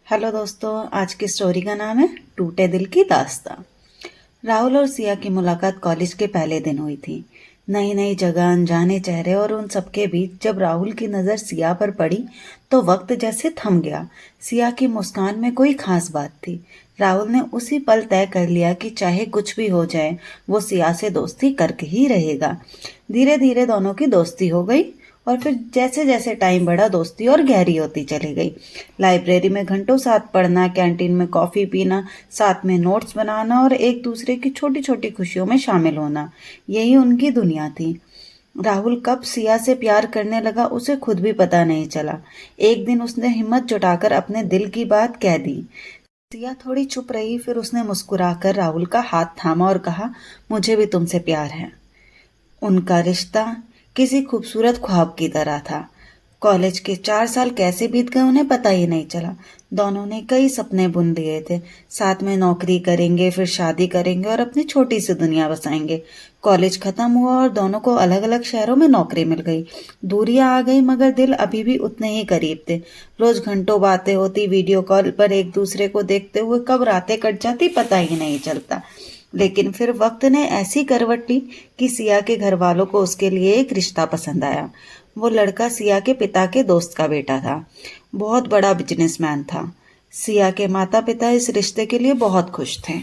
Hello दोस्तों, आज की स्टोरी का नाम है टूटे दिल की दास्तां। राहुल और सिया की मुलाकात कॉलेज के पहले दिन हुई थी। नई नई जगह, अनजाने चेहरे और उन सबके बीच जब राहुल की नज़र सिया पर पड़ी तो वक्त जैसे थम गया। सिया की मुस्कान में कोई खास बात थी। राहुल ने उसी पल तय कर लिया कि चाहे कुछ भी हो जाए वो सिया से दोस्ती करके ही रहेगा। धीरे धीरे दोनों की दोस्ती हो गई और फिर जैसे जैसे टाइम बढ़ा दोस्ती और गहरी होती चली गई। लाइब्रेरी में घंटों साथ पढ़ना, कैंटीन में कॉफ़ी पीना, साथ में नोट्स बनाना और एक दूसरे की छोटी छोटी खुशियों में शामिल होना, यही उनकी दुनिया थी। राहुल कब सिया से प्यार करने लगा उसे खुद भी पता नहीं चला। एक दिन उसने हिम्मत जुटाकर अपने दिल की बात कह दी। सिया थोड़ी चुप रही, फिर उसने मुस्कुराकर राहुल का हाथ थामा और कहा, मुझे भी तुमसे प्यार है। उनका रिश्ता किसी खूबसूरत ख्वाब की तरह था। कॉलेज के 4 साल कैसे बीत गए उन्हें पता ही नहीं चला। दोनों ने कई सपने बुन लिए थे। साथ में नौकरी करेंगे, फिर शादी करेंगे और अपनी छोटी सी दुनिया बसाएंगे। कॉलेज खत्म हुआ और दोनों को अलग अलग शहरों में नौकरी मिल गई। दूरियां आ गई मगर दिल अभी भी उतने ही करीब थे। रोज घंटों बातें होती, वीडियो कॉल पर एक दूसरे को देखते हुए कब रातें कट जाती पता ही नहीं चलता। लेकिन फिर वक्त ने ऐसी करवट ली कि सिया के घर वालों को उसके लिए एक रिश्ता पसंद आया। वो लड़का सिया के पिता के दोस्त का बेटा था। बहुत बड़ा बिजनेसमैन था। सिया के माता पिता इस रिश्ते के लिए बहुत खुश थे।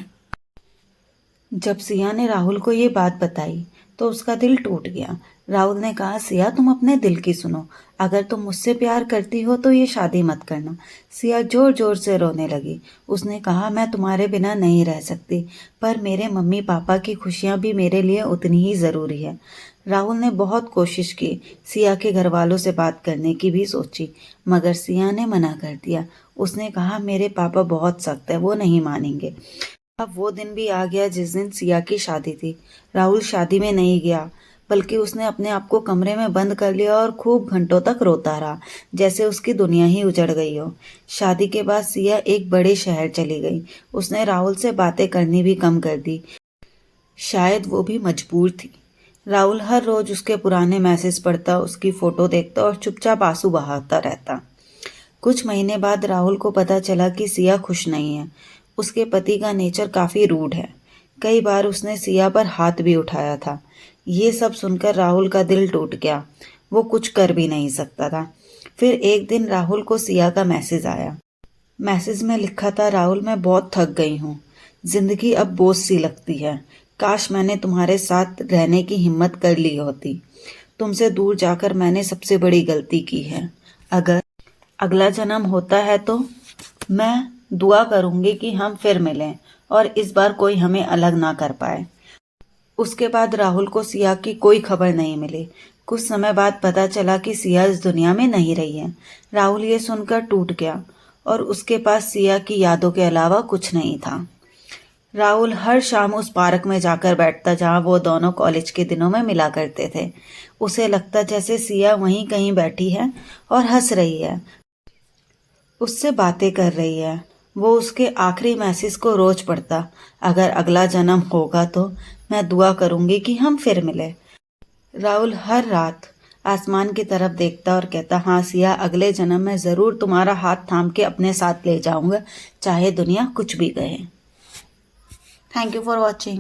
जब सिया ने राहुल को ये बात बताई तो उसका दिल टूट गया। राहुल ने कहा, सिया तुम अपने दिल की सुनो। अगर तुम मुझसे प्यार करती हो तो ये शादी मत करना। सिया जोर जोर से रोने लगी। उसने कहा, मैं तुम्हारे बिना नहीं रह सकती, पर मेरे मम्मी पापा की खुशियाँ भी मेरे लिए उतनी ही ज़रूरी है। राहुल ने बहुत कोशिश की, सिया के घर वालों से बात करने की भी सोची, मगर सिया ने मना कर दिया। उसने कहा, मेरे पापा बहुत सख्त है, वो नहीं मानेंगे। अब वो दिन भी आ गया जिस दिन सिया की शादी थी। राहुल शादी में नहीं गया, बल्कि उसने अपने आप को कमरे में बंद कर लिया और खूब घंटों तक रोता रहा, जैसे उसकी दुनिया ही उजड़ गई हो। शादी के बाद सिया एक बड़े शहर चली गई। उसने राहुल से बातें करनी भी कम कर दी। शायद वो भी मजबूर थी। राहुल हर रोज उसके पुराने मैसेज पढ़ता, उसकी फोटो देखता और चुपचाप आंसू बहाता रहता। कुछ महीने बाद राहुल को पता चला कि सिया खुश नहीं है। उसके पति का नेचर काफी रूड है। कई बार उसने सिया पर हाथ भी उठाया था। ये सब सुनकर राहुल का दिल टूट गया। वो कुछ कर भी नहीं सकता था। फिर एक दिन राहुल को सिया का मैसेज आया। मैसेज में लिखा था, राहुल मैं बहुत थक गई हूँ। जिंदगी अब बोझ सी लगती है। काश मैंने तुम्हारे साथ रहने की हिम्मत कर ली होती। तुमसे दूर जाकर मैंने सबसे बड़ी गलती की है। अगर अगला जन्म होता है तो मैं दुआ करूंगी कि हम फिर मिलें और इस बार कोई हमें अलग ना कर पाए। उसके बाद राहुल को सिया की कोई खबर नहीं मिली। कुछ समय बाद पता चला कि सिया इस दुनिया में नहीं रही है। राहुल ये सुनकर टूट गया और उसके पास सिया की यादों के अलावा कुछ नहीं था। राहुल हर शाम उस पार्क में जाकर बैठता जहां वो दोनों कॉलेज के दिनों में मिला करते थे। उसे लगता जैसे सिया वहीं कहीं बैठी है और हंस रही है, उससे बातें कर रही है। वो उसके आखिरी मैसेज को रोज पढ़ता, अगर अगला जन्म होगा तो मैं दुआ करूंगी कि हम फिर मिले। राहुल हर रात आसमान की तरफ देखता और कहता, हाँ सिया, अगले जन्म में जरूर तुम्हारा हाथ थाम के अपने साथ ले जाऊंगा, चाहे दुनिया कुछ भी कहे। Thank you for watching.